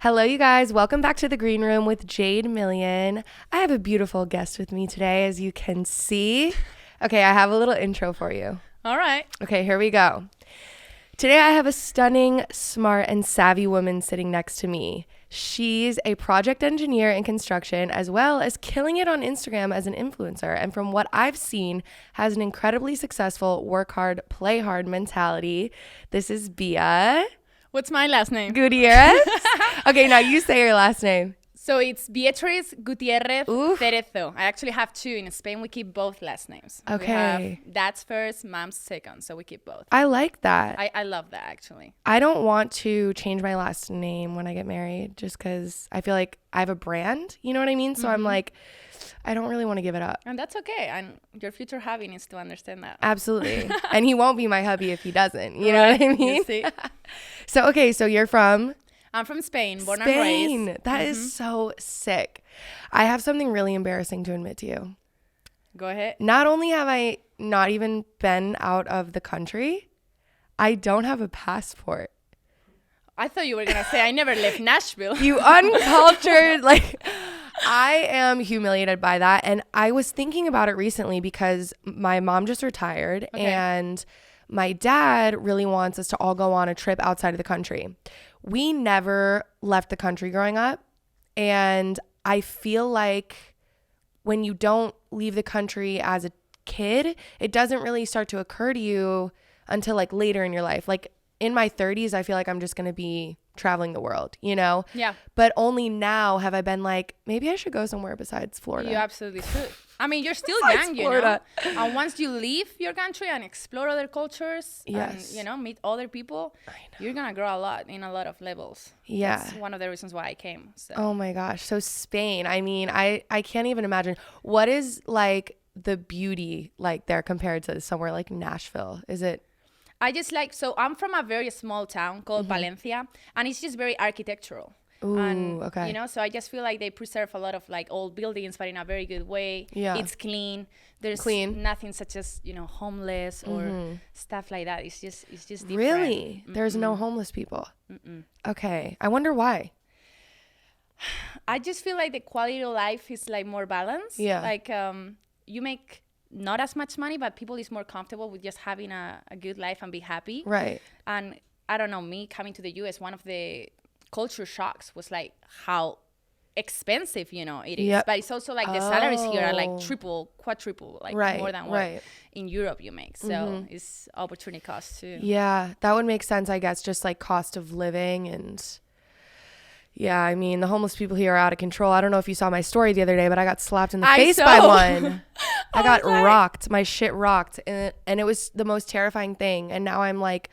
Hello, you guys. Welcome back to the Green Room with Jade Million. I have a beautiful guest with me today, as you can see. Okay, I have a little intro for you. All right. Okay, here we go. Today, I have a stunning, smart, and savvy woman sitting next to me. She's a project engineer in construction, as well as killing it on Instagram as an influencer. And from what I've seen, has an incredibly successful work hard, play hard mentality. This is Bea What's my last name? Gutierrez. Okay, now you say your last name. So it's Beatriz Gutierrez Oof. Cerezo. I actually have two. In Spain, we keep both last names. Okay. We have dad's first, mom's second. So we keep both. I like that. I love that, actually. I don't want to change my last name when I get married just because I feel like I have a brand. You know what I mean? So I'm like, I don't really want to give it up. And that's okay. And your future hubby needs to understand that. Absolutely. And he won't be my hubby if he doesn't. You know what I mean? You see? So, okay, so you're from I'm from Spain, born and Spain. raised. That is so sick. I have something really embarrassing to admit to you. Go ahead. Not only have I not even been out of the country, I don't have a passport. I thought you were going to say I never left Nashville. You uncultured, like, I am humiliated by that. And I was thinking about it recently because my mom just retired and my dad really wants us to all go on a trip outside of the country. We never left the country growing up. And I feel like when you don't leave the country as a kid, it doesn't really start to occur to you until like later in your life. Like in my 30s, I feel like I'm just going to be traveling the world, you know? Yeah. But only now have I been like, maybe I should go somewhere besides Florida. You absolutely should. I mean, you're still Besides young, Florida. you know? And once you leave your country and explore other cultures Yes. and, you know, meet other people, you're going to grow a lot in a lot of levels. Yeah. That's one of the reasons why I came. So. Oh my gosh. So Spain, I mean, I can't even imagine. What is like the beauty like there compared to somewhere like Nashville? Is it? I just like, so I'm from a very small town called Valencia, and it's just very architectural. Ooh, And, okay. you know, so I just feel like they preserve a lot of like old buildings, but in a very good way. Yeah. It's clean. There's Clean. nothing such as, you know, homeless or stuff like that. It's just different. Really? There's no homeless people? Okay. I wonder why. I just feel like the quality of life is like more balanced. Yeah. Like you make not as much money, but people is more comfortable with just having a good life and be happy. Right. And I don't know, me coming to the US, one of the culture shocks was like how expensive, you know, it is. Yep. But it's also like the salaries here are like Oh. triple, quadruple, like Right, more than what in Europe you make. So it's opportunity cost too. Yeah, that would make sense, I guess, just like cost of living. And yeah, I mean, the homeless people here are out of control. I don't know if you saw my story the other day, but I got slapped in the face by one. I got rocked. My shit rocked. And it was the most terrifying thing. And now I'm like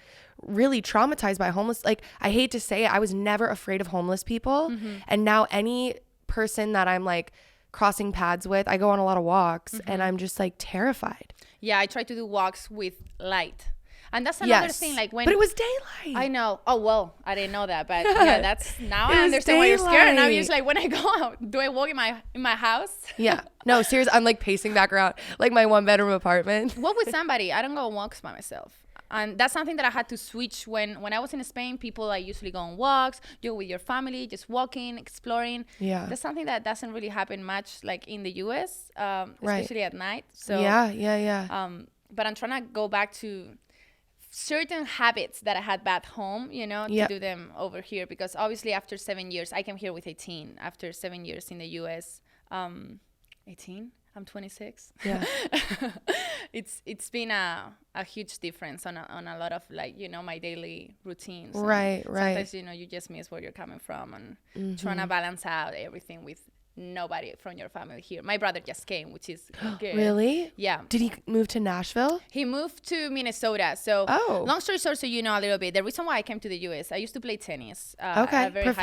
really traumatized by homeless. Like, I hate to say it, I was never afraid of homeless people. And now any person that I'm like crossing paths with, I go on a lot of walks and I'm just like terrified. Yeah, I try to do walks with light. And that's another thing, like when... But it was daylight. I know. Oh, well, I didn't know that. But yeah, that's... Now It I was understand why you're scared. Now daylight. you're just like, when I go out, do I walk in my house? Yeah. No, seriously, I'm like pacing back around like my 1-bedroom apartment. Walk with somebody. I don't go on walks by myself. And that's something that I had to switch when I was in Spain. People like usually go on walks, you're with your family, just walking, exploring. Yeah. That's something that doesn't really happen much like in the US, especially at night. So Yeah. but I'm trying to go back to certain habits that I had back home, you know, Yep. to do them over here. Because obviously after 7 years, I came here with 18. After 7 years in the US, 18? I'm 26. Yeah. It's been a huge difference on a lot of like, you know, my daily routines. And Right. sometimes, you know, you just miss where you're coming from and trying to balance out everything with nobody from your family here. My brother just came, which is good. Really? Yeah. Did he move to Nashville? He moved to Minnesota. So long story short, so you know a little bit, the reason why I came to the US, I used to play tennis at a very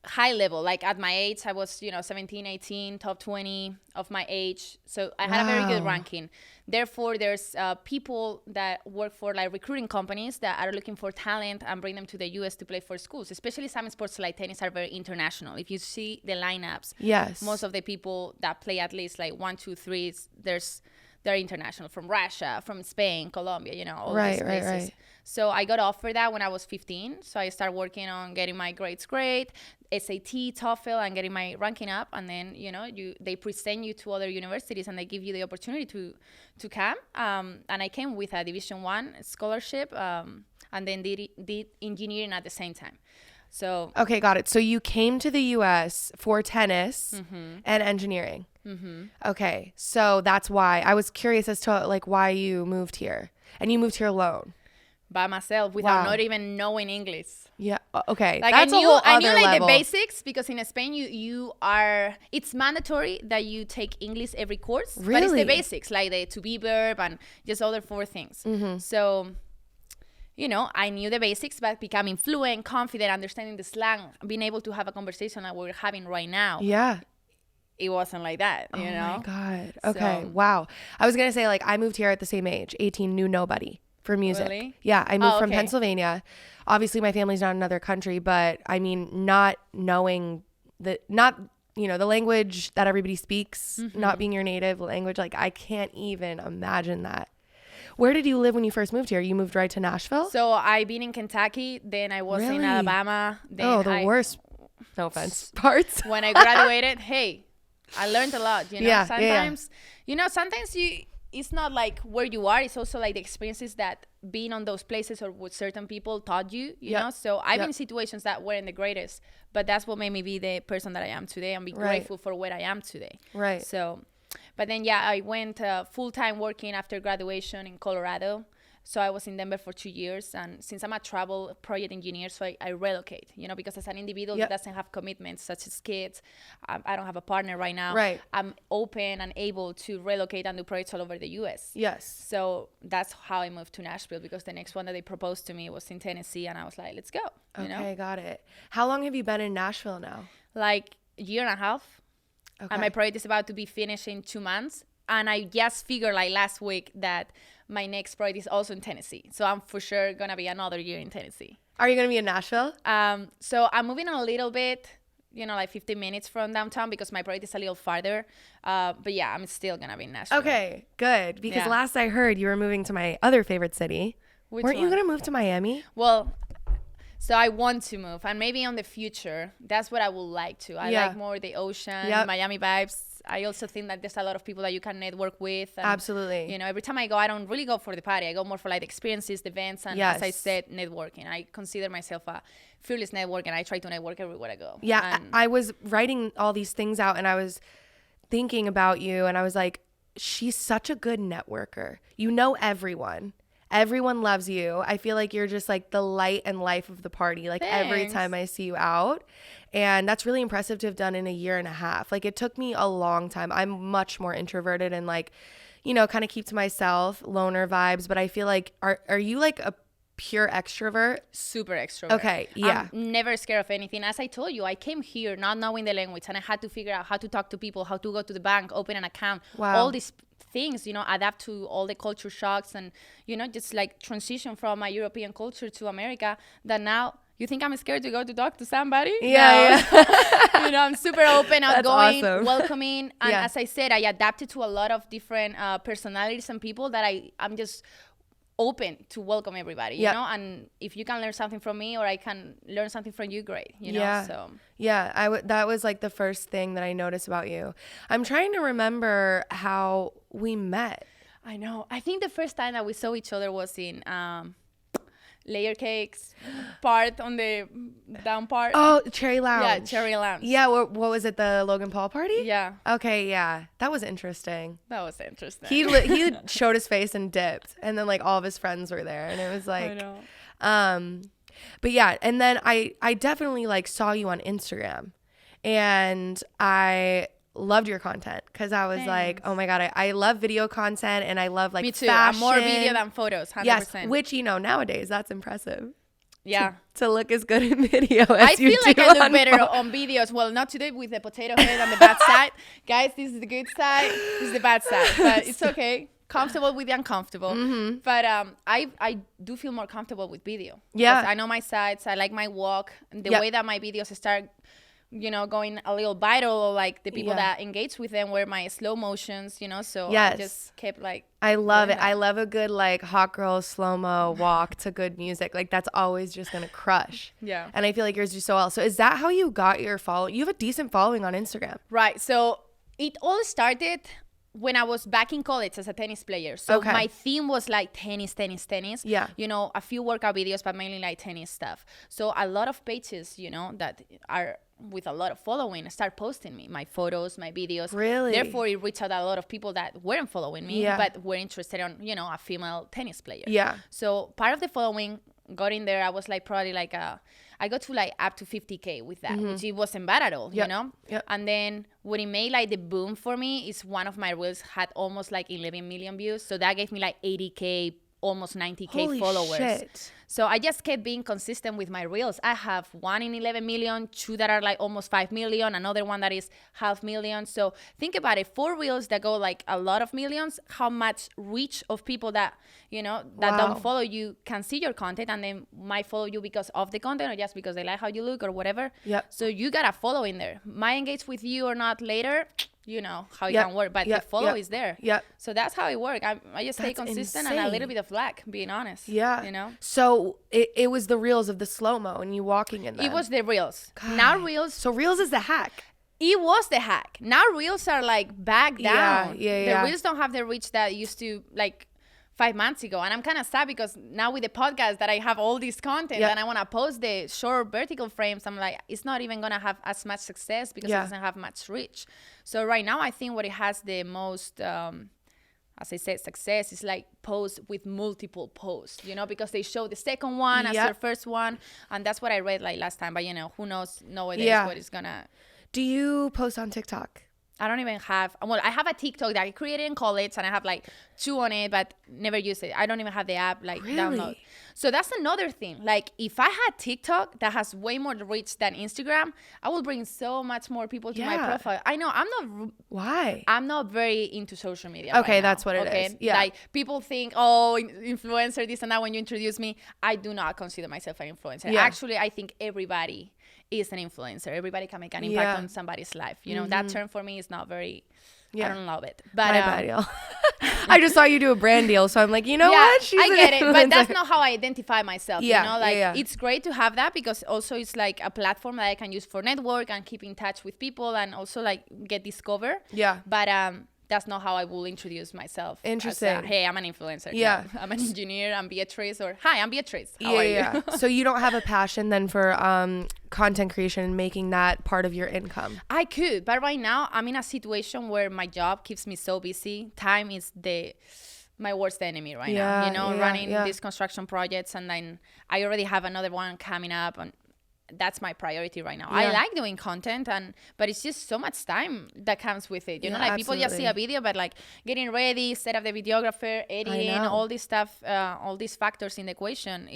high level. Like at my age, I was, you know, 17, 18, top 20 of my age. So I had a very good ranking. Therefore, there's people that work for like recruiting companies that are looking for talent and bring them to the US to play for schools, especially some sports like tennis are very international. If you see the lineups, Yes. most of the people that play at least like 1, 2, 3, there's they're international, from Russia, from Spain, Colombia, you know, all these places. Right. So I got offered that when I was 15. So I started working on getting my grades great, SAT, TOEFL, and getting my ranking up. And then, you know, they present you to other universities and they give you the opportunity to come. And I came with a Division I scholarship and then did engineering at the same time. So okay, got it. So you came to the U.S. for tennis and engineering. Okay, so that's why I was curious as to like why you moved here, and you moved here alone. By myself without not even knowing English. Yeah. Okay. Like that's I knew like level. The basics, because in Spain it's mandatory that you take English every course. Really? But it's the basics, like the to be verb and just other 4 things. So, you know, I knew the basics, but becoming fluent, confident, understanding the slang, being able to have a conversation like we're having right now. Yeah. It wasn't like that, you know? Oh my God. Okay. So, wow. I was going to say, like, I moved here at the same age, 18, knew nobody for music. Really? Yeah. I moved from Pennsylvania. Obviously, my family's not in another country, but I mean, not knowing the language that everybody speaks, not being your native language, like, I can't even imagine that. Where did you live when you first moved here? You moved right to Nashville? So I've been in Kentucky, then I was in Alabama. Then the worst, no offense, parts. When I graduated, hey, I learned a lot, you know. Sometimes it's not like where you are, it's also like the experiences that being on those places or with certain people taught you, you know. So I've been in situations that weren't the greatest, but that's what made me be the person that I am today and be grateful for where I am today. Right. So, but then, I went full-time working after graduation in Colorado. So I was in Denver for 2 years. And since I'm a travel project engineer, so I relocate, you know, because as an individual that doesn't have commitments such as kids, I don't have a partner right now. Right. I'm open and able to relocate and do projects all over the U.S. Yes. So that's how I moved to Nashville, because the next one that they proposed to me was in Tennessee. And I was like, let's go. You know? Got it. How long have you been in Nashville now? Like a year and a half. Okay. And my project is about to be finished in 2 months. And I just figured like last week that my next project is also in Tennessee. So I'm for sure going to be another year in Tennessee. Are you going to be in Nashville? So I'm moving a little bit, you know, like 15 minutes from downtown because my project is a little farther. But yeah, I'm still going to be in Nashville. Okay, good. Because last I heard you were moving to my other favorite city. Weren't you going to move to Miami? Well, so I want to move, and maybe in the future, that's what I would like to. I like more the ocean, Miami vibes. I also think that there's a lot of people that you can network with. And, absolutely. You know, every time I go, I don't really go for the party. I go more for like the experiences, the events, and as I said, networking. I consider myself a fearless network, and I try to network everywhere I go. Yeah, I was writing all these things out, and I was thinking about you, and I was like, she's such a good networker. You know everyone. Everyone loves you. I feel like you're just like the light and life of the party. Like every time I see you out. And that's really impressive to have done in a year and a half. Like it took me a long time. I'm much more introverted and like, you know, kind of keep to myself, loner vibes. But I feel like, are you like a pure extrovert? Super extrovert. Okay, yeah. I'm never scared of anything. As I told you, I came here not knowing the language, and I had to figure out how to talk to people, how to go to the bank, open an account, all these things, you know, adapt to all the culture shocks and, you know, just like transition from my European culture to America, that now you think I'm scared to go to talk to somebody? Yeah. You know, I'm super open, outgoing, welcoming. And as I said, I adapted to a lot of different personalities and people that I'm just open to welcome everybody, you know, and if you can learn something from me or I can learn something from you, great, you know. So that was like the first thing that I noticed about you. I'm trying to remember how we met. I know, I think the first time that we saw each other was in Layer Cakes part on the down part. Oh, Cherry Lounge. Yeah, Cherry Lounge. Yeah, what was it, the Logan Paul party? Yeah. Okay, yeah. That was interesting. He showed his face and dipped, and then like all of his friends were there, and it was like, I know. But yeah, and then I definitely like saw you on Instagram, and I loved your content because I was like, oh my God, I love video content, and I love like me too. fashion. I'm more video than photos, 100%. Yes, which, you know, nowadays that's impressive. Yeah. To look as good in video as I you feel like do I look better on videos. Well, not today with the potato head on the bad side. Guys, this is the good side. This is the bad side. But it's okay. Comfortable with the uncomfortable. Mm-hmm. But I do feel more comfortable with video. Yeah. I know my sides. I like my walk. And the way that my videos start going a little viral, or like the people that engage with them were my slow motions, so I just kept like, I love it. I love a good like hot girl slow-mo walk to good music. Like that's always just gonna crush. Yeah. And I feel like yours do so well. So is that how you got your follow? You have a decent following on Instagram. Right. So it all started when I was back in college as a tennis player. So my theme was like tennis. Yeah. A few workout videos, but mainly like tennis stuff. So a lot of pages, that are with a lot of following start posting me, my photos, my videos. Really? Therefore, it reached out a lot of people that weren't following me, but were interested on, a female tennis player. Yeah. So part of the following got in there. I was like probably like I got to like up to 50K with that, which it wasn't bad at all, Yep. And then what it made like the boom for me is one of my reels had almost like 11 million views. So that gave me like 80K, almost 90K Holy followers. Shit. So I just kept being consistent with my reels. I have one in 11 million, two that are like almost 5 million, another one that is 500,000. So think about it, 4 reels that go like a lot of millions, how much reach of people that, that don't follow you can see your content and then might follow you because of the content or just because they like how you look or whatever. Yep. So you got to follow in there. Might engage with you or not later, how it can work, but the follow is there. Yep. So that's how it works. I just stay consistent and a little bit of luck, being honest. Yeah. So it was the reels of the slow-mo and you walking in them. It was the reels. God. Now reels. So reels is the hack. It was the hack. Now reels are like back down. Yeah. The reels don't have the reach that used to like 5 months ago. And I'm kind of sad because now with the podcast that I have all this content and I want to post the short vertical frames, I'm like, it's not even going to have as much success because it doesn't have much reach. So right now, I think what it has the most, as I said, success is like posts with multiple posts, because they show the second one as their first one. And that's what I read like last time. But, who knows nowadays what it's going to. Do you post on TikTok? I don't even have, I have a TikTok that I created in college and I have like 2 on it, but never use it. I don't even have the app download. So that's another thing. Like if I had TikTok that has way more reach than Instagram, I will bring so much more people to my profile. I know Why? I'm not very into social media. Okay, right that's what it is. Yeah. Like people think, influencer, this and that when you introduce me. I do not consider myself an influencer. Yeah. Actually, I think everybody is an influencer. Everybody can make an impact on somebody's life. That term for me is not very, I don't love it. But my bad, y'all. I just saw you do a brand deal, so I'm like, what? I get it, but that's not how I identify myself. It's great to have that because also it's like a platform that I can use for network and keep in touch with people and also like get discovered. Yeah. But that's not how I will introduce myself. Interesting. Hey, I'm an influencer. Yeah. No, I'm an engineer. I'm Beatrice. Or hi, I'm Beatrice. How are you? So you don't have a passion then for content creation and making that part of your income? I could, but right now I'm in a situation where my job keeps me so busy. Time is my worst enemy right now. Running these construction projects, and then I already have another one coming up, and that's my priority right now. I like doing content, but it's just so much time that comes with it. People just see a video, but like getting ready, set up the videographer, editing, all this stuff, all these factors in the equation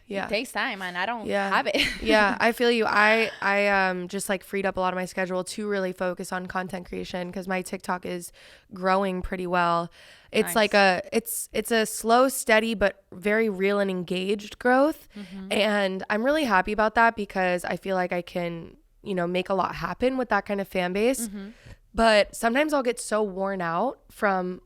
it takes time, and I don't have it. I feel you. I just like freed up a lot of my schedule to really focus on content creation because my TikTok is growing pretty well. It's like it's a slow, steady, but very real and engaged growth. Mm-hmm. And I'm really happy about that because I feel like I can, make a lot happen with that kind of fan base. Mm-hmm. But sometimes I'll get so worn out from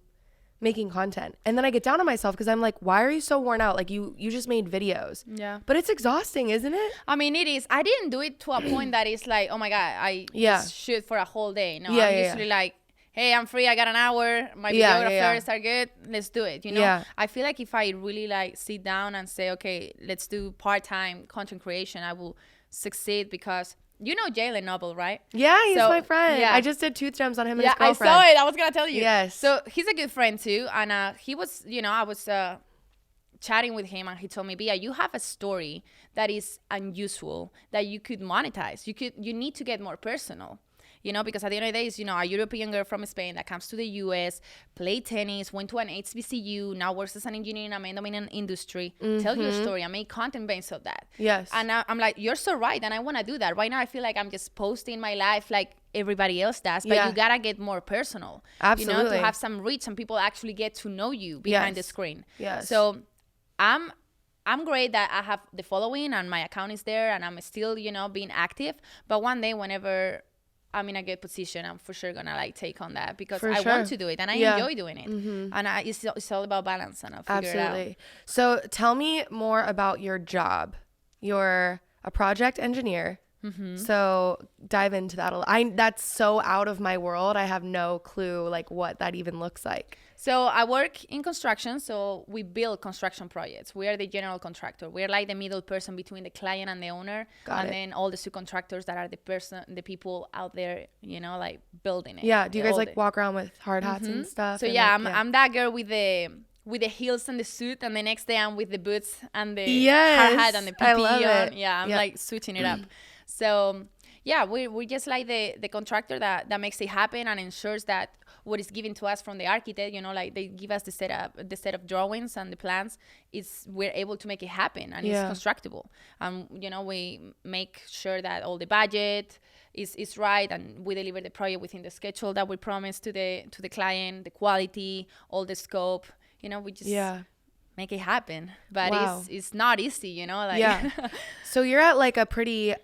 making content. And then I get down on myself because I'm like, why are you so worn out? Like you just made videos. Yeah. But it's exhausting, isn't it? I mean, it is. I didn't do it to a point that it's like, oh my God, I just shoot for a whole day. No, I'm usually like, hey, I'm free. I got an hour. My videographers are good. Let's do it. I feel like if I really like sit down and say, okay, let's do part-time content creation, I will succeed because Jalen Noble, right? Yeah, he's my friend. Yeah. I just did tooth gems on him and his girlfriend. I saw it. I was going to tell you. Yes. So he's a good friend too. And he was, I was chatting with him and he told me, Bea, you have a story that is unusual that you could monetize. You need to get more personal. Because at the end of the day, it's, a European girl from Spain that comes to the U.S., played tennis, went to an HBCU, now works as an engineer in a dominant industry. Mm-hmm. Tell your story and make content based on that. Yes. And I'm like, you're so right. And I want to do that. Right now, I feel like I'm just posting my life like everybody else does. But you got to get more personal. Absolutely. To have some reach and people actually get to know you behind the screen. Yes. So I'm I'm great that I have the following and my account is there and I'm still, being active. But one day, whenever I'm in a good position, I'm for sure gonna like take on that because I want to do it and I enjoy doing it. And it's all about balance, and I'll figure it out. So tell me more about your job. You're a project engineer. So dive into that a little. That's so out of my world. I have no clue like what that even looks like. So I work in construction. So we build construction projects. We are the general contractor. We're like the middle person between the client and the owner. Then all the subcontractors that are the people out there, like building it. Yeah. Do you guys like walk around with hard hats and stuff? So yeah, I'm that girl with the heels and the suit, and the next day I'm with the boots and the hard hat and the PPE. I love it. Yeah, I'm like switching it up. So yeah, we're just like the contractor that makes it happen and ensures that what is given to us from the architect, like they give us the set of drawings and the plans, we're able to make it happen and it's constructible. We make sure that all the budget is right and we deliver the project within the schedule that we promised to the client, the quality, all the scope. We just make it happen. But it's not easy, So you're at like a pretty,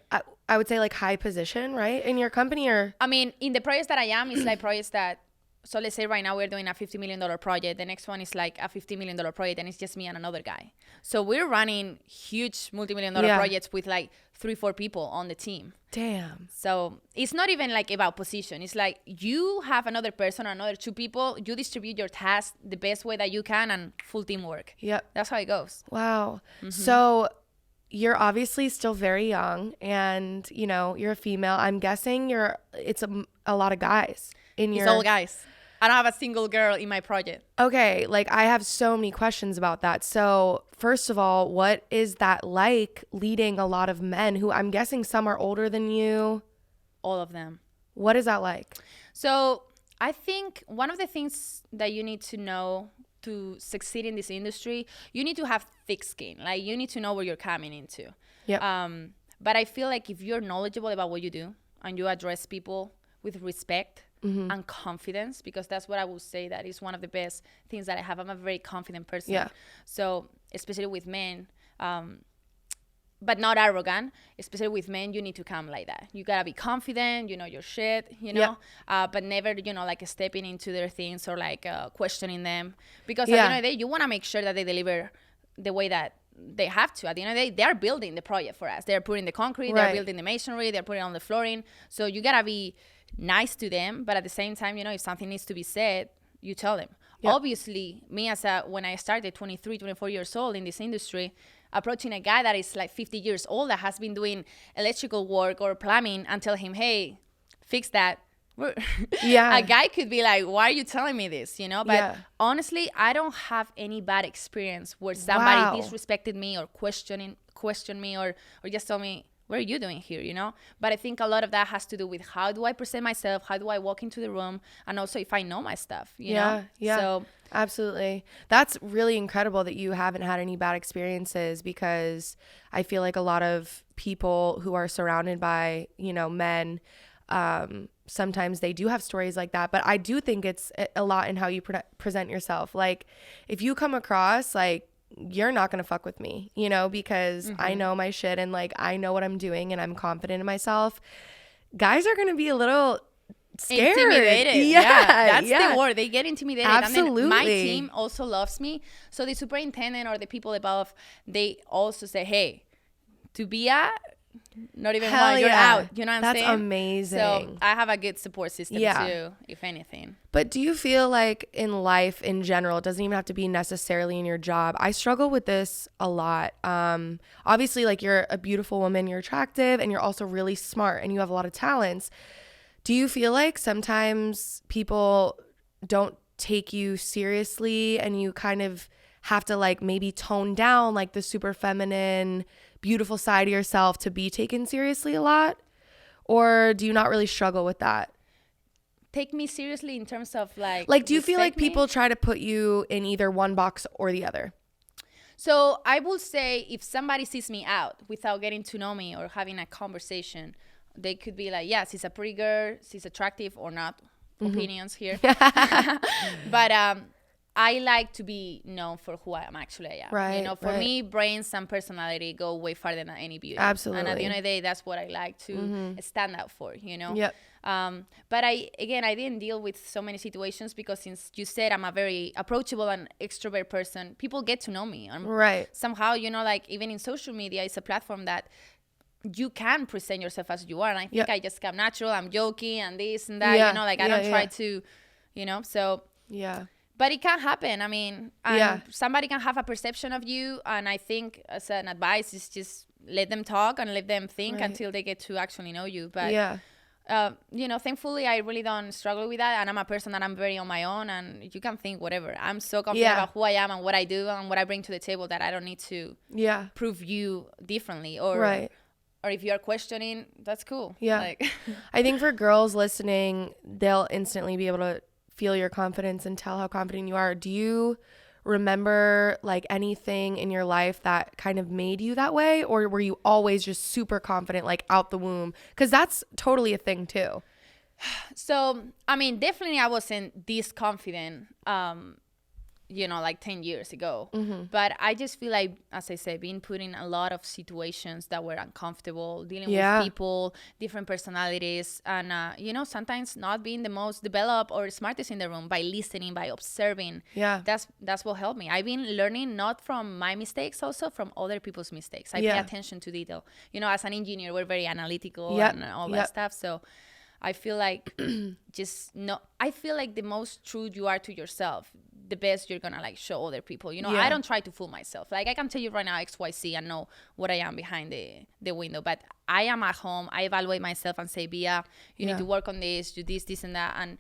I would say like high position, right? In your company or? I mean, in the projects that I am, it's like projects that, so let's say right now we're doing a $50 million project. The next one is like a $50 million project and it's just me and another guy. So we're running huge multi-million-dollar projects with like 3-4 people on the team. Damn. So it's not even like about position. It's like you have another person or another 2 people. You distribute your tasks the best way that you can and full teamwork. Yep. That's how it goes. Wow. So you're obviously still very young and, you're a female. I'm guessing it's a lot of guys in your... It's all guys. I don't have a single girl in my project. Okay, like I have so many questions about that. So first of all, what is that like leading a lot of men who I'm guessing some are older than you? All of them. What is that like? So I think one of the things that you need to know to succeed in this industry, you need to have thick skin. Like you need to know what you're coming into. Yeah. But I feel like if you're knowledgeable about what you do and you address people with respect and confidence, because that's what I will say that is one of the best things that I have. I'm a very confident person. Yeah. So especially with men, but not arrogant, especially with men, you need to come like that. You gotta be confident, you know your shit, but never, like stepping into their things or like questioning them. Because at the end of the day, you wanna make sure that they deliver the way that they have to. At the end of the day, they're building the project for us. They're putting the concrete, they're building the masonry, they're putting on the flooring. So you gotta be nice to them, but at the same time, if something needs to be said, you tell them. Obviously, me when I started 23, 24 years old in this industry, approaching a guy that is like 50 years old that has been doing electrical work or plumbing and tell him, hey, fix that. A guy could be like, why are you telling me this? But honestly, I don't have any bad experience where somebody disrespected me or questioned me or just told me, what are you doing here, But I think a lot of that has to do with how do I present myself, how do I walk into the room, and also if I know my stuff, Yeah, So absolutely. That's really incredible that you haven't had any bad experiences, because I feel like a lot of people who are surrounded by, men, sometimes they do have stories like that. But I do think it's a lot in how you present yourself. Like if you come across like, you're not going to fuck with me, because I know my shit and like I know what I'm doing and I'm confident in myself. Guys are going to be a little scared. Intimidated. Yeah, that's the word. They get intimidated. Absolutely. And then my team also loves me. So the superintendent or the people above, they also say, hey, to Bea, not even one, you're out. You know what I'm saying? That's amazing. So I have a good support system too, if anything. But do you feel like in life in general, it doesn't even have to be necessarily in your job? I struggle with this a lot. Obviously, like you're a beautiful woman, you're attractive, and you're also really smart and you have a lot of talents. Do you feel like sometimes people don't take you seriously and you kind of have to like maybe tone down like the super feminine, beautiful side of yourself to be taken seriously a lot? Or do you not really struggle with that? Take me seriously in terms of like do you feel like people try to put you in either one box or the other? So I will say if somebody sees me out without getting to know me or having a conversation, they could be like, yeah, she's a pretty girl, she's attractive or not. Opinions here. But I like to be known for who I am actually. Right. You know, for me, brains and personality go way farther than any beauty. Absolutely. And at the end of the day, that's what I like to stand out for, you know? Yep. But I didn't deal with so many situations because since you said I'm a very approachable and extrovert person, people get to know me. Right. Somehow, you know, like even in social media, it's a platform that you can present yourself as you are. And I think I just come natural. I'm joking and this and that, you know, like I don't try to, you know, so. Yeah. But it can happen. I mean, somebody can have a perception of you. And I think as an advice is just let them talk and let them think until they get to actually know you. But, you know, thankfully, I really don't struggle with that. And I'm a person that I'm very on my own. And you can think whatever. I'm so confident about who I am and what I do and what I bring to the table that I don't need to prove you differently. Or if you're questioning, that's cool. Yeah. Like, I think for girls listening, they'll instantly be able to feel your confidence and tell how confident you are. Do you remember like anything in your life that kind of made you that way, or were you always just super confident like out the womb? Because that's totally a thing too. So I mean, definitely I wasn't this confident you know, like 10 years ago. But I just feel like, as I said, being put in a lot of situations that were uncomfortable, dealing with people, different personalities, and, you know, sometimes not being the most developed or smartest in the room, by listening, by observing. That's what helped me. I've been learning not from my mistakes, also from other people's mistakes. I pay attention to detail. You know, as an engineer, we're very analytical and all that stuff. So I feel like I feel like the most true you are to yourself, the best you're gonna like show other people. You know, I don't try to fool myself. Like I can tell you right now XYZ and know what I am behind the window, but I am at home. I evaluate myself and say, Bea, you need to work on this, do this and that. And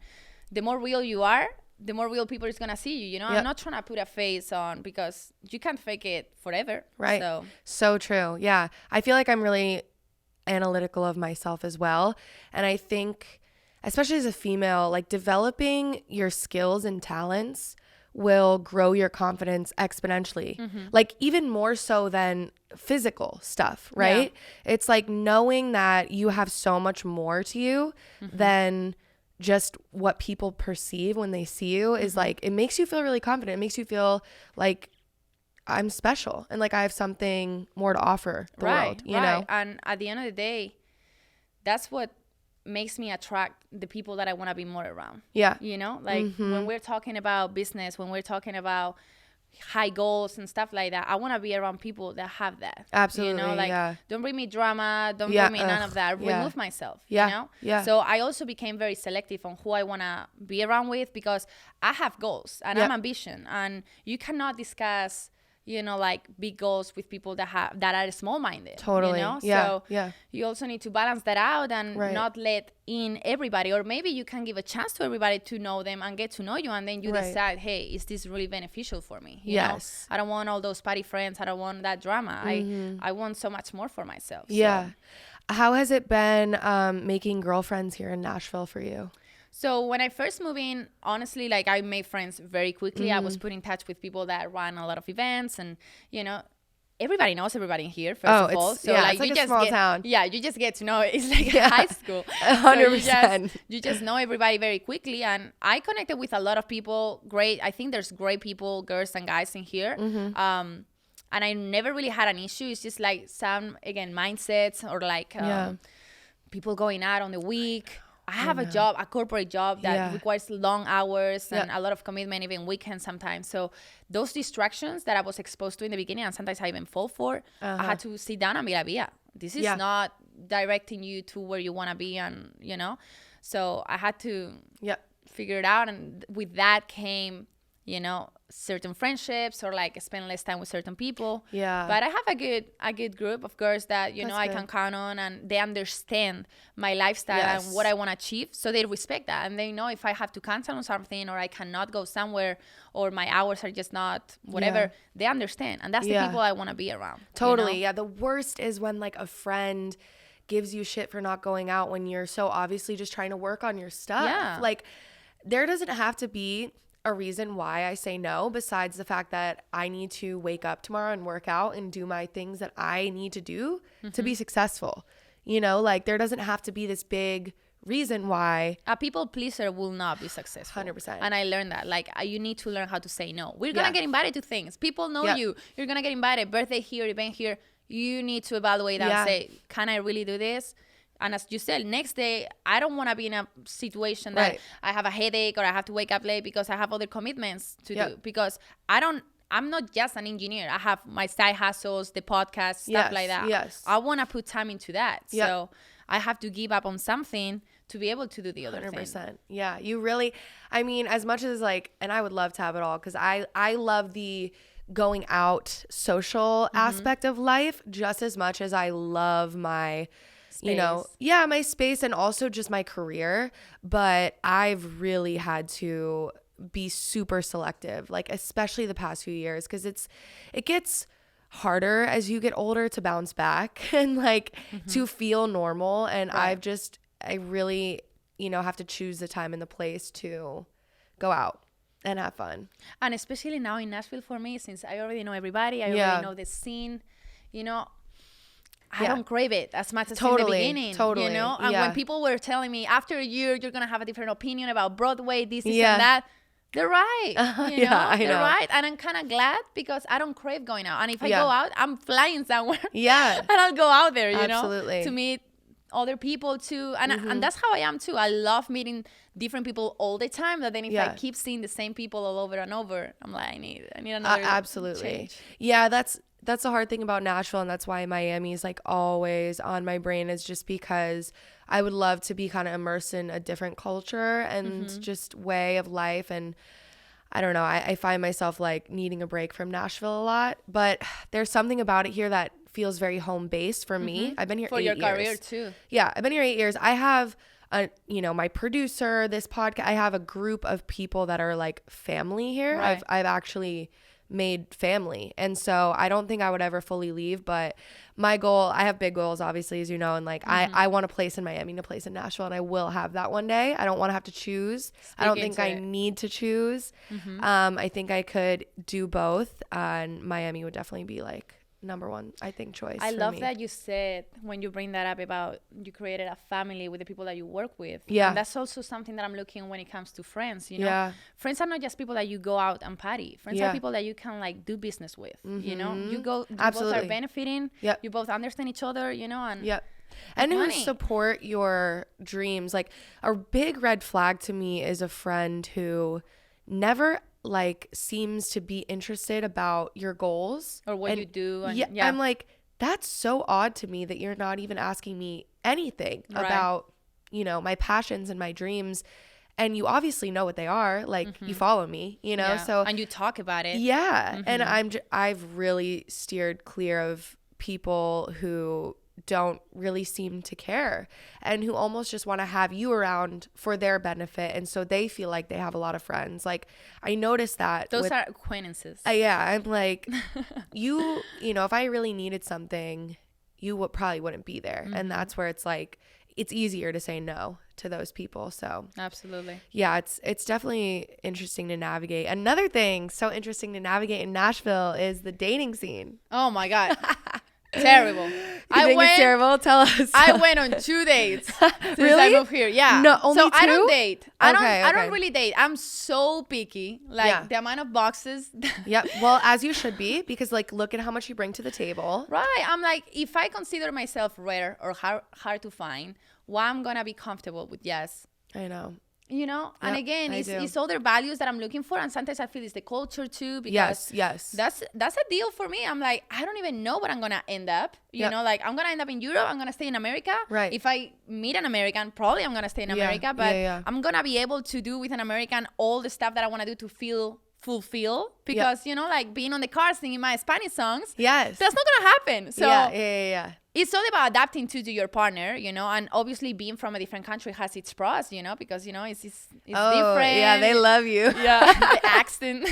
the more real you are, the more real people is gonna see you. You know, I'm not trying to put a face on because you can't fake it forever. Right. So true. Yeah. I feel like I'm really analytical of myself as well. And I think, especially as a female, like developing your skills and talents will grow your confidence exponentially. Like even more so than physical stuff, right? It's like knowing that you have so much more to you than just what people perceive when they see you is like, it makes you feel really confident. It makes you feel like I'm special and like I have something more to offer the world, you know? And at the end of the day, that's what makes me attract the people that I want to be more around. You know, like when we're talking about business, when we're talking about high goals and stuff like that, I want to be around people that have that. Absolutely. You know, like don't bring me drama, don't bring me none of that. Remove myself, you know? So I also became very selective on who I want to be around with because I have goals and I'm ambition, and you cannot discuss, you know, like big goals with people that are small-minded. Totally. You know? So you also need to balance that out and not let in everybody, or maybe you can give a chance to everybody to know them and get to know you, and then you decide, hey, is this really beneficial for me? You know? I don't want all those party friends. I don't want that drama. I want so much more for myself. So. How has it been making girlfriends here in Nashville for you? So when I first moved in, honestly, like I made friends very quickly. I was put in touch with people that run a lot of events, and you know, everybody knows everybody here. First of all, so like it's like a small town. Yeah, you just get to know. It's like high school. 100%. So you just know everybody very quickly, and I connected with a lot of people. Great. I think there's great people, girls and guys in here. And I never really had an issue. It's just like some mindsets or like people going out on the week. I have a job, a corporate job that requires long hours and a lot of commitment, even weekends sometimes. So those distractions that I was exposed to in the beginning, and sometimes I even fall for, I had to sit down and be like, yeah, this is not directing you to where you want to be. And, you know, so I had to figure it out. And with that came, you know, certain friendships or like spend less time with certain people. But I have a good group of girls that, you know, I can count on, and they understand my lifestyle and what I want to achieve. So they respect that, and they know if I have to cancel on something or I cannot go somewhere or my hours are just not whatever, they understand. And that's the people I want to be around. Totally. You know? Yeah. The worst is when like a friend gives you shit for not going out when you're so obviously just trying to work on your stuff. Like there doesn't have to be a reason why I say no, besides the fact that I need to wake up tomorrow and work out and do my things that I need to do to be successful. You know, like there doesn't have to be this big reason why a people pleaser will not be successful. 100%. And I learned that. Like, you need to learn how to say no. We're gonna get invited to things. People know you. You're gonna get invited. Birthday here, event here. You need to evaluate and say, can I really do this? And as you said, next day, I don't want to be in a situation that I have a headache or I have to wake up late because I have other commitments to do. Because I'm not just an engineer. I have my side hustles, the podcast, stuff like that. Yes. I want to put time into that. So I have to give up on something to be able to do the other 100%. Thing. Yeah. You really, I mean, as much as like, and I would love to have it all because I love the going out social aspect of life just as much as I love my space. My space and also just my career. But I've really had to be super selective, like especially the past few years, because it gets harder as you get older to bounce back and like to feel normal. And I really, have to choose the time and the place to go out and have fun. And especially now in Nashville for me, since I already know everybody, I already know the scene, I don't crave it as much as in the beginning, And when people were telling me after a year, you're going to have a different opinion about Broadway, this and that, they're right. They're right. And I'm kind of glad because I don't crave going out. And if I go out, I'm flying somewhere. Yeah. And I'll go out there, to meet other people too. And that's how I am too. I love meeting different people all the time. But then if I keep seeing the same people all over and over, I'm like, I need another change. Yeah, that's the hard thing about Nashville, and that's why Miami is like always on my brain, is just because I would love to be kind of immersed in a different culture and just way of life. And I don't know, I find myself like needing a break from Nashville a lot, but there's something about it here that feels very home based for me. I've been here for 8 years. For your career too. Yeah, I've been here 8 years. I have my producer, this podcast, I have a group of people that are like family here. Right. I've actually made family, and so I don't think I would ever fully leave, but my goal, I have big goals obviously, as you know, and like I want a place in Miami and a place in Nashville, and I will have that one day. I don't want to have to choose. I don't think I need to choose. I think I could do both, and Miami would definitely be like number one, I think, choice. I love that you said, when you bring that up, about you created a family with the people that you work with. Yeah. And that's also something that I'm looking when it comes to friends, Friends are not just people that you go out and party. Friends are people that you can like do business with, You both are benefiting. Yep. You both understand each other, and and who support your dreams. Like, a big red flag to me is a friend who never like seems to be interested about your goals or what you do. And I'm like, that's so odd to me that you're not even asking me anything about, my passions and my dreams. And you obviously know what they are. Like, you follow me, so. And you talk about it. Yeah. And I've really steered clear of people who don't really seem to care and who almost just want to have you around for their benefit, and so they feel like they have a lot of friends. Like, I noticed that those are acquaintances. I'm like, if I really needed something, you probably wouldn't be there. And that's where it's like, it's easier to say no to those people. So absolutely, it's definitely interesting to navigate. Another thing so interesting to navigate in Nashville is the dating scene. Oh my God. Terrible. It's terrible? Tell us. I went on 2 dates since really? I moved here. Yeah. No, only two? I don't date. I don't really date. I'm so picky. Like, the amount of boxes. Yep. Well, as you should be, because like, look at how much you bring to the table. Right. I'm like, if I consider myself rare or hard to find, well, I'm gonna be comfortable with yes. I know. And again, it's other values that I'm looking for, and sometimes I feel it's the culture too, because yes that's a deal for me. I'm like, I don't even know what I'm gonna end up, like, I'm gonna end up in Europe, I'm gonna stay in America. Right. If I meet an American, probably I'm gonna stay in America, but I'm gonna be able to do with an American all the stuff that I want to do to feel fulfilled, because like being on the car singing my Spanish songs, that's not gonna happen. So it's all about adapting to your partner, and obviously being from a different country has its pros, because it's different. Yeah, they love you. Yeah, the accent.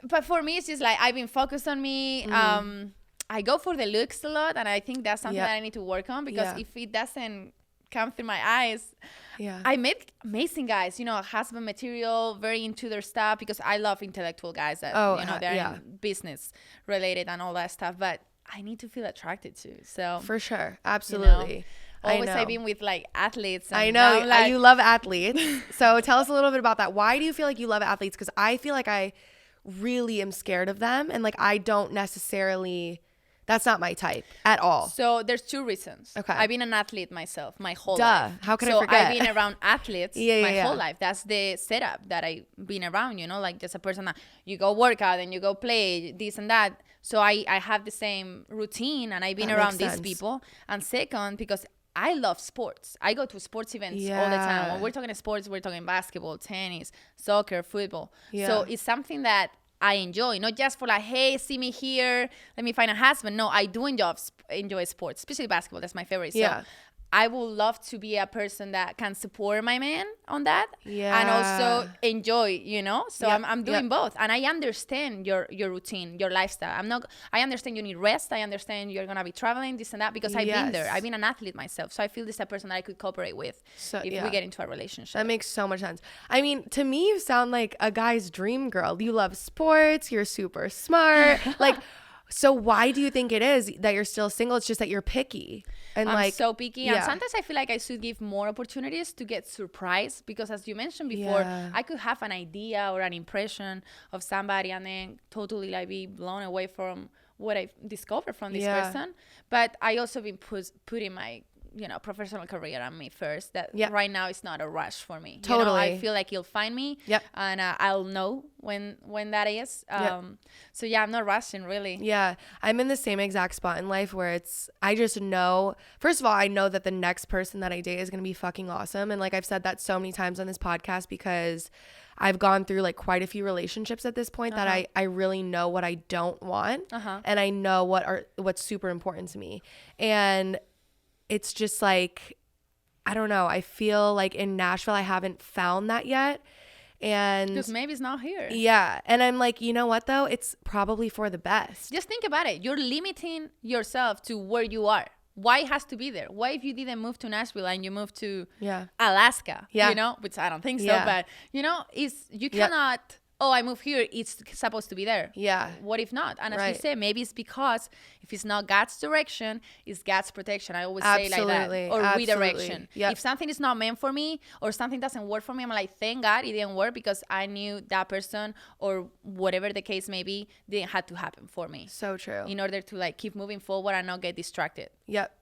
But for me, it's just like, I've been focused on me. I go for the looks a lot, and I think that's something that I need to work on, because if it doesn't come through my eyes, I met amazing guys, husband material, very into their stuff, because I love intellectual guys that they're in business related and all that stuff, but I need to feel attracted to. So for sure, absolutely. Always I've been with like athletes. I know. Like, you love athletes. So tell us a little bit about that. Why do you feel like you love athletes? Because I feel like I really am scared of them. And like, I don't necessarily, that's not my type at all. So there's 2 reasons. Okay. I've been an athlete myself my whole life. How could I forget? So I've been around athletes my whole life. That's the setup that I've been around, you know, like just a person that you go work out and you go play this and that. So I have the same routine and I've been around these people. And second, because I love sports. I go to sports events all the time. When we're talking sports, we're talking basketball, tennis, soccer, football. So it's something that I enjoy, not just for like, hey, see me here, let me find a husband. No, I do enjoy sports, especially basketball. That's my favorite. So I would love to be a person that can support my man on that and also enjoy, you know? So I'm doing both. And I understand your routine, your lifestyle. I understand you need rest. I understand you're going to be traveling, this and that, because I've been there. I've been an athlete myself. So I feel this is a person that I could cooperate with if we get into a relationship. That makes so much sense. I mean, to me, you sound like a guy's dream girl. You love sports. You're super smart. Like, so why do you think it is that you're still single? It's just that you're picky. And I'm so picky. And sometimes I feel like I should give more opportunities to get surprised, because as you mentioned before, I could have an idea or an impression of somebody and then totally like be blown away from what I discovered from this person. But I also been putting my professional career on me first. That right now it's not a rush for me. Totally. You know, I feel like he'll find me and I'll know when that is. So I'm not rushing really. Yeah. I'm in the same exact spot in life where I just know, first of all, I know that the next person that I date is going to be fucking awesome. And like I've said that so many times on this podcast, because I've gone through like quite a few relationships at this point that I really know what I don't want. And I know what's super important to me. And it's just like, I don't know. I feel like in Nashville, I haven't found that yet. And because maybe it's not here. Yeah. And I'm like, you know what, though? It's probably for the best. Just think about it. You're limiting yourself to where you are. Why it has to be there? Why if you didn't move to Nashville and you moved to Alaska, you know, which I don't think so, but, you know, you cannot... Oh, I moved here, it's supposed to be there. Yeah. What if not? And as you say, maybe it's because if it's not God's direction, it's God's protection. I always say like that. Or redirection. Yep. If something is not meant for me or something doesn't work for me, I'm like, thank God it didn't work, because I knew that person or whatever the case may be didn't have to happen for me. So true. In order to like keep moving forward and not get distracted. Yep.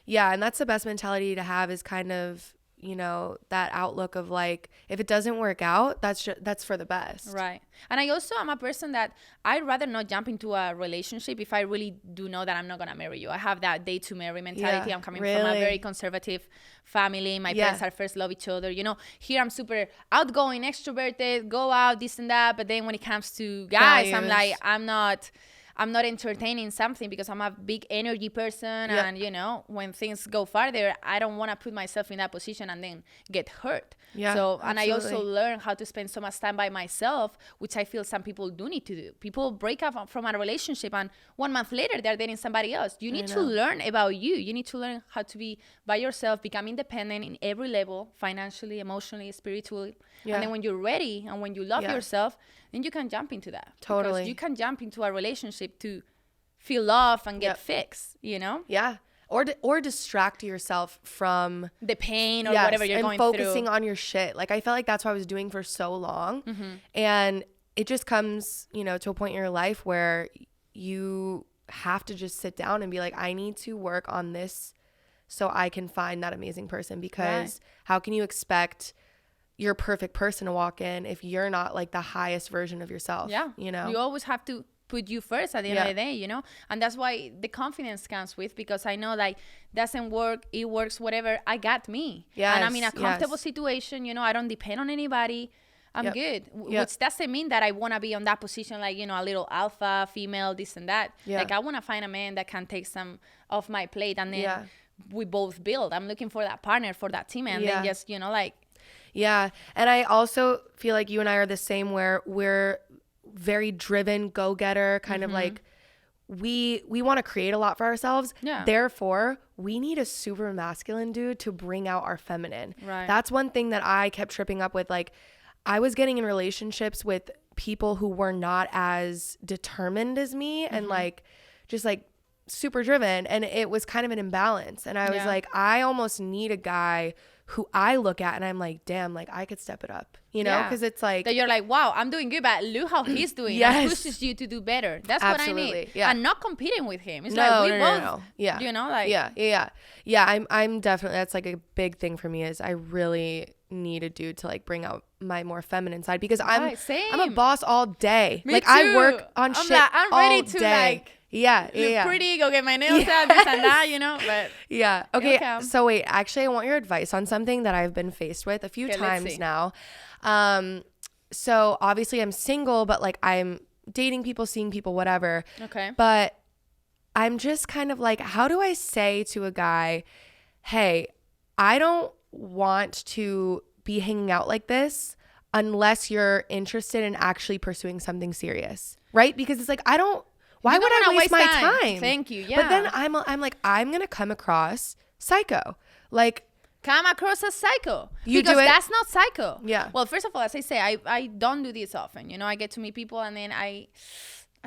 Yeah, and that's the best mentality to have, is kind of, you know, that outlook of like, if it doesn't work out, that's for the best. Right. And I also am a person that I'd rather not jump into a relationship if I really do know that I'm not going to marry you. I have that date to marry mentality. I'm coming from a very conservative family. My parents are first love each other. You know, here I'm super outgoing, extroverted, go out, this and that. But then when it comes to guys, I'm like, I'm not entertaining something because I'm a big energy person. And, you know, when things go farther, I don't want to put myself in that position and then get hurt. Yeah, so, and I also learned how to spend so much time by myself, which I feel some people do need to do. People break up from a relationship and 1 month later they're dating somebody else. You need to learn about you. You need to learn how to be by yourself, become independent in every level, financially, emotionally, spiritually. And then when you're ready and when you love yourself, then you can jump into that. Totally. Because you can jump into a relationship to feel love and get fixed, you know? Yeah. Or distract yourself from the pain or whatever you're going through. And focusing on your shit. Like, I felt like that's what I was doing for so long. And it just comes, you know, to a point in your life where you have to just sit down and be like, I need to work on this so I can find that amazing person. Because how can you expect your perfect person to walk in if you're not like the highest version of yourself? Yeah. You know, you always have to put you first at the end of the day, you know? And that's why the confidence comes with, because I know like doesn't work, it works, whatever, I got me. And I'm in a comfortable situation, you know, I don't depend on anybody. I'm good. Which doesn't mean that I want to be on that position, like, you know, a little alpha female, this and that. Like, I want to find a man that can take some off my plate, and then we both build. I'm looking for that partner, for that team, and then just, you know, like. Yeah. And I also feel like you and I are the same, where we're very driven, go-getter, kind of like we want to create a lot for ourselves. Therefore, we need a super masculine dude to bring out our feminine. That's one thing that I kept tripping up with. Like, I was getting in relationships with people who were not as determined as me, and like just like super driven, and it was kind of an imbalance. And I was like, I almost need a guy who I look at and I'm like, damn, like I could step it up, you know? Because it's like that you're like, wow, I'm doing good, but look how he's doing. Yes. It pushes you to do better. That's what I need. Yeah. And not competing with him. It's like we both, yeah, you know, like I'm definitely, that's like a big thing for me is I really need a dude to like bring out my more feminine side, because I'm a boss all day. Me like too. I work on shit like, I'm all ready to day. like look pretty, go get my nails out, this and that, you know. But okay. So wait, actually, I want your advice on something that I've been faced with a few times now. So obviously I'm single, but like I'm dating people, seeing people, whatever. Okay. But I'm just kind of like, how do I say to a guy, hey, I don't want to be hanging out like this unless you're interested in actually pursuing something serious, right? Because it's like, why would I waste my time? Thank you. Yeah. But then I'm like, I'm going to come across psycho. Like, come across as psycho. You because do it? That's not psycho. Yeah. Well, first of all, as I say, I don't do this often. You know, I get to meet people and then I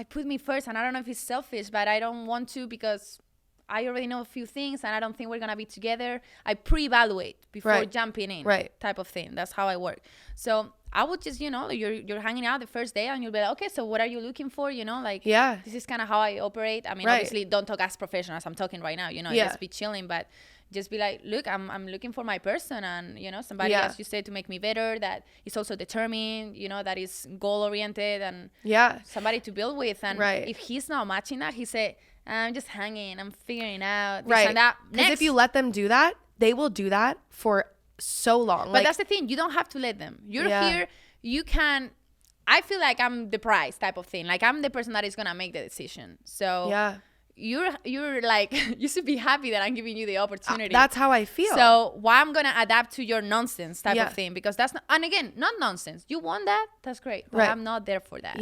put me first, and I don't know if it's selfish, but I don't want to because I already know a few things and I don't think we're going to be together. I pre-evaluate before jumping in, type of thing. That's how I work. So I would just, you know, you're hanging out the first day and you'll be like, okay, so what are you looking for? You know, like, this is kind of how I operate. I mean, obviously don't talk as professional as I'm talking right now, you know, just be chilling, but just be like, look, I'm looking for my person, and, you know, somebody, as you say, to make me better, that is also determined, you know, that is goal oriented, and somebody to build with. And if he's not matching that, he say, I'm just hanging, I'm figuring out this and that. Because if you let them do that, they will do that for so long. But that's the thing, you don't have to let them. You're here, you can. I feel like I'm the prize type of thing. Like, I'm the person that is gonna make the decision. So you're like, you should be happy that I'm giving you the opportunity. That's how I feel. So why I'm gonna adapt to your nonsense type of thing, because that's not, and again, not nonsense. You want that, that's great, but I'm not there for that.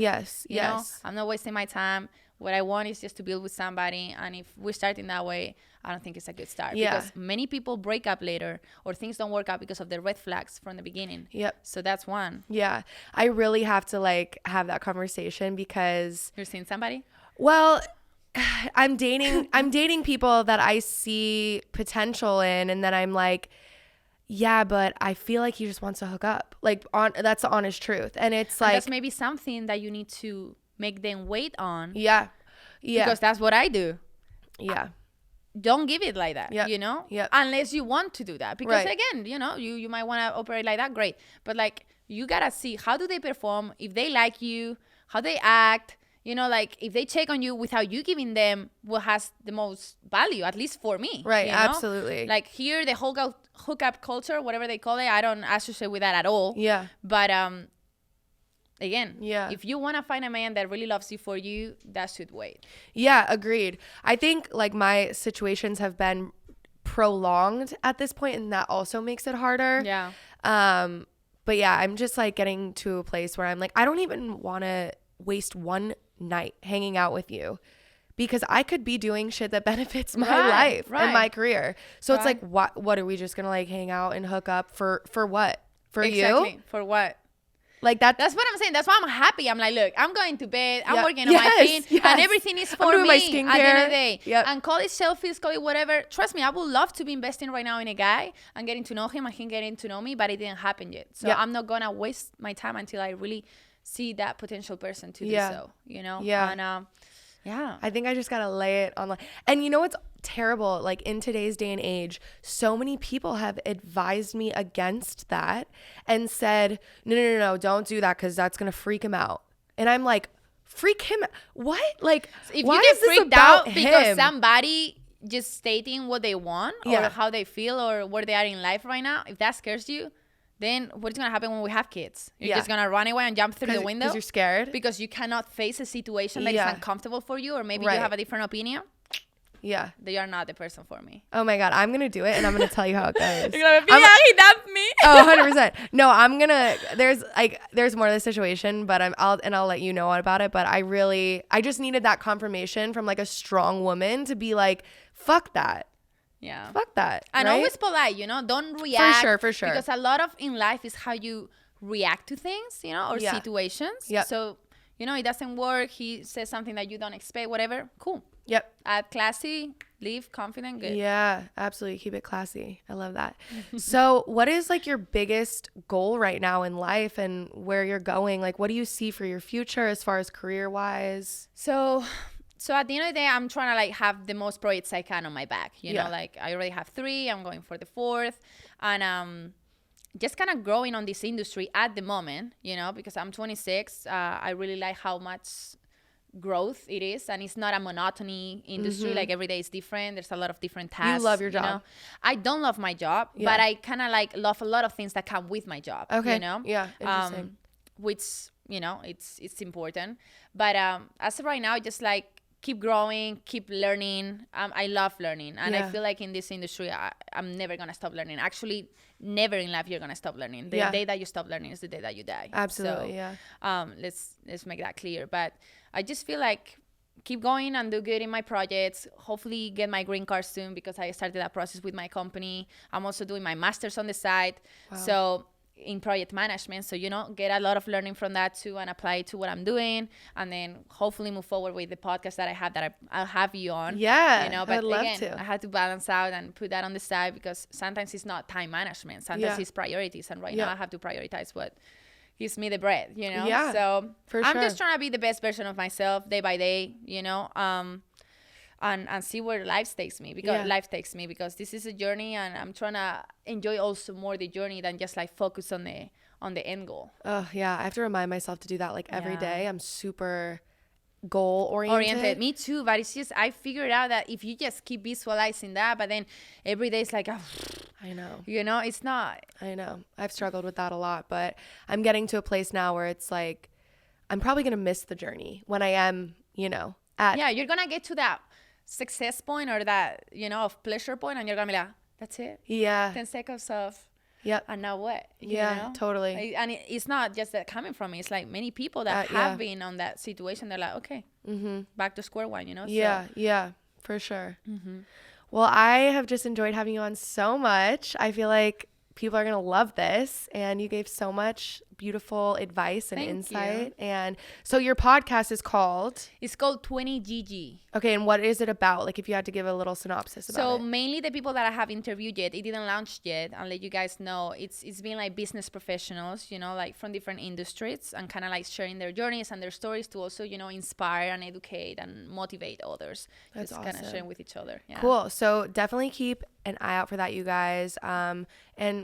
You know? I'm not wasting my time. What I want is just to build with somebody, and if we're starting that way, I don't think it's a good start. Because many people break up later, or things don't work out because of the red flags from the beginning. So that's one. I really have to like have that conversation, because you're seeing somebody. Well, I'm dating people that I see potential in, and then I'm like, yeah, but I feel like he just wants to hook up. Like, that's the honest truth. And it's like, that's maybe something that you need to make them wait on. Because that's what I do. Don't give it like that, you know, unless you want to do that, because again, you know, you might want to operate like that, great, but like, you gotta see how do they perform, if they like you, how they act, you know, like if they check on you without you giving them what has the most value, at least for me, you know? Absolutely. Like, here, the whole hookup culture, whatever they call it, I don't associate with that at all. But again, if you want to find a man that really loves you for you, that should wait. Agreed. I think like my situations have been prolonged at this point, and that also makes it harder. But I'm just like getting to a place where I'm like, I don't even want to waste one night hanging out with you, because I could be doing shit that benefits my life and my career. So it's like, what are we just gonna like hang out and hook up for what? For you? For what? Like that's what I'm saying. That's why I'm happy. I'm like, look, I'm going to bed. I'm working on my thing, and everything is for me. My skincare. At the end of the day, and call it selfies, call it whatever. Trust me, I would love to be investing right now in a guy and getting to know him and him getting to know me, but it didn't happen yet. So I'm not gonna waste my time until I really see that potential person to do so. You know? And I think I just gotta lay it on. And you know what's terrible? Like, in today's day and age, so many people have advised me against that and said, no, don't do that, because that's gonna freak him out. And I'm like, freak him out? What? Like, if why you get is this freaked about out him? because somebody just stating what they want or how they feel or where they are in life right now, if that scares you, then what's going to happen when we have kids? You're just going to run away and jump through the window? Because you're scared? Because you cannot face a situation that is uncomfortable for you, or maybe you have a different opinion? They are not the person for me. Oh my God, I'm going to do it, and I'm going to tell you how it goes. You're going to be like, he dumped me. Oh, 100%. No, I'm going to, there's more to the situation, but I'll let you know about it. But I just needed that confirmation from like a strong woman to be like, fuck that. Fuck that. And always polite, you know, don't react. For sure. Because a lot of in life is how you react to things, you know, or situations. So, you know, it doesn't work. He says something that you don't expect, whatever. Cool. Yep. Act classy, leave confident, good. Yeah, absolutely. Keep it classy. I love that. So what is like your biggest goal right now in life and where you're going? Like, what do you see for your future as far as career wise? So at the end of the day, I'm trying to like have the most projects I can on my back. You know, like I already have 3. I'm going for the 4th, and just kind of growing on this industry at the moment. You know, because I'm 26. I really like how much growth it is, and it's not a monotony industry. Like every day is different. There's a lot of different tasks. You love your job. You know? I don't love my job, but I kind of like love a lot of things that come with my job. Okay. You know. Yeah. Interesting. Which, you know, it's important. But as of right now, just like keep growing, keep learning. I love learning, and I feel like in this industry, I'm never gonna stop learning. Actually, never in life you're gonna stop learning. The day that you stop learning is the day that you die. Absolutely. So, let's make that clear. But I just feel like keep going and do good in my projects. Hopefully get my green card soon, because I started that process with my company. I'm also doing my master's on the side. Wow. So in project management, so you know, get a lot of learning from that too and apply it to what I'm doing, and then hopefully move forward with the podcast that I have, that I'll have you on. Yeah, you know, but again, I had to balance out and put that on the side, because sometimes it's not time management, sometimes it's priorities, and right now I have to prioritize what gives me the bread, you know. So I'm just trying to be the best version of myself day by day, you know, and see where life takes me, because this is a journey, and I'm trying to enjoy also more the journey than just like focus on the end goal. Oh yeah, I have to remind myself to do that like every day. I'm super goal oriented. Me too, but it's just I figured out that if you just keep visualizing that, but then every day it's like I know, you know, it's not. I know, I've struggled with that a lot, but I'm getting to a place now where it's like I'm probably gonna miss the journey when I am, you know, you're gonna get to that success point, or that, you know, of pleasure point, and you're gonna be like, that's it. 10 seconds of and now what? You know? Totally. And it's not just that coming from me. It's like many people that have been on that situation. They're like, okay, back to square one, you know? Yeah, for sure. Well, I have just enjoyed having you on so much. I feel like people are going to love this, and you gave so much beautiful advice and insight. And so your podcast is called? It's called 20GG. Okay, and what is it about? Like, if you had to give a little synopsis about it. So mainly the people that I have interviewed yet, it didn't launch yet, and let you guys know, it's been like business professionals, you know, like from different industries, and kind of like sharing their journeys and their stories to also, you know, inspire and educate and motivate others. That's awesome. Kind of sharing with each other. Yeah. Cool. So definitely keep an eye out for that, you guys. And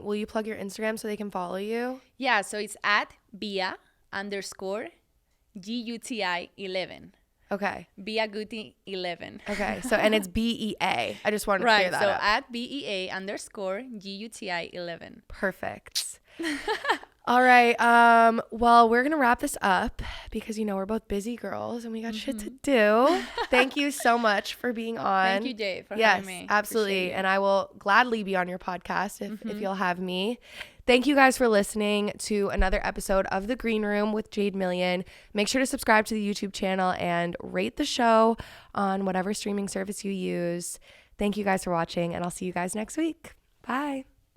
will you plug your Instagram so they can follow you? Yeah, so it's at Bea_GUTI11. Okay. Bea Guti 11. Okay. So, and it's BEA. I just wanted to clear that up. So at BEA_GUTI 11. Perfect. All right. Well, we're going to wrap this up because, you know, we're both busy girls and we got shit to do. Thank you so much for being on. Thank you, Jade, for having me. Yes, absolutely. And I will gladly be on your podcast if you'll have me. Thank you guys for listening to another episode of The Green Room with Jade Million. Make sure to subscribe to the YouTube channel and rate the show on whatever streaming service you use. Thank you guys for watching, and I'll see you guys next week. Bye.